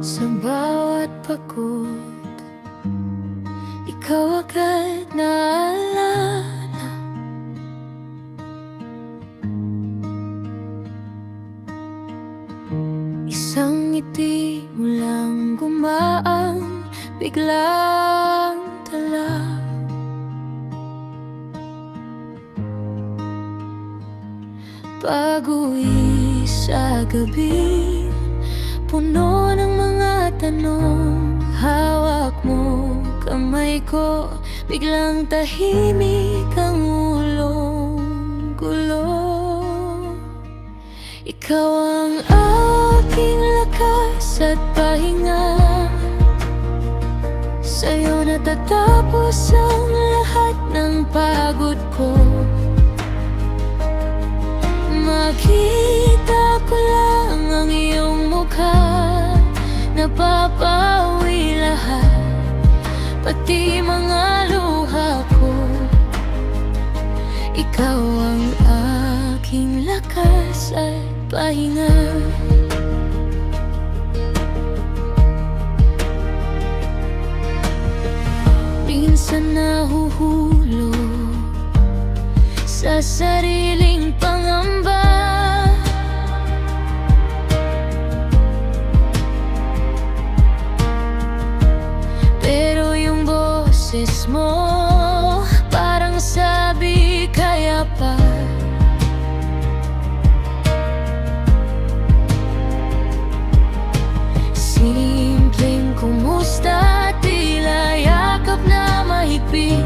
Sa bawat pagod, ikaw agad naalala. Isang ngiti mo lang gumaan, biglang tala. Pag-uwi sa gabi, puno ng mga tanong. Hawak mo kamay ko, biglang tahimik ang ulong gulo. Ikaw ang aking lakas at pahinga, sa'yo natatapos ang lahat ng pagod ko. Makita ko lang ang iyong mukha, napapawi lahat, pati mga luha ko. Ikaw ang aking lakas at pahinga. Minsan nahuhulog sa sariling pangamba, pero yung boses mo parang sabi kaya pa. Simpleng kumusta, tila yakap na mahigpit.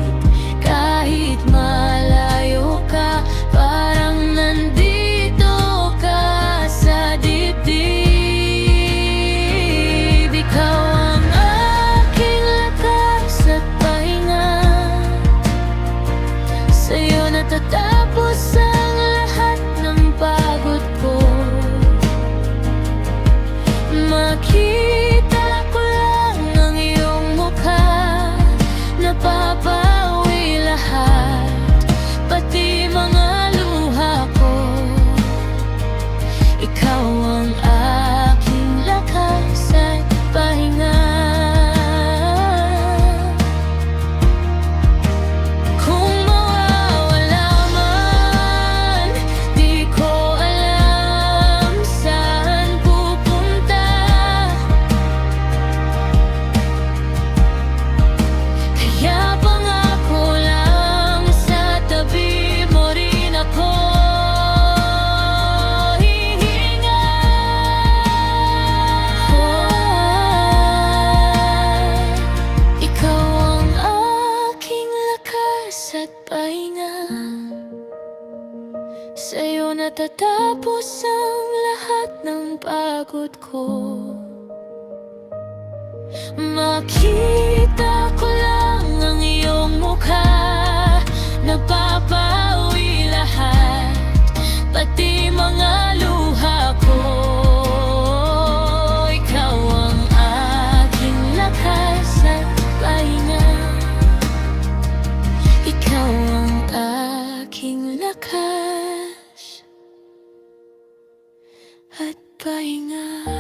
Kahit malayo ka, parang nandito ka sa dibdib. Ikaw ang aking lakas at pahinga, sa'yo natatapos ang lahat ng pagod ko. Makita ko lang ang iyong mukha, napapawi lahat, pati mga luha ko. Ikaw ang aking lakas at pahinga. Kung mawawala man, di ko alam saan pupunta. Kaya pangako lang, sa tabi mo rin ako hihinga. Ikaw ang aking lakas at pahinga, sa'yo natatapos ang lahat ng pagod ko. Makita ko lang ang iyong mukha, napapawi lahat, pati mga luha ko. Ikaw ang aking lakas at pahinga, ikaw ang aking lakas at pahinga.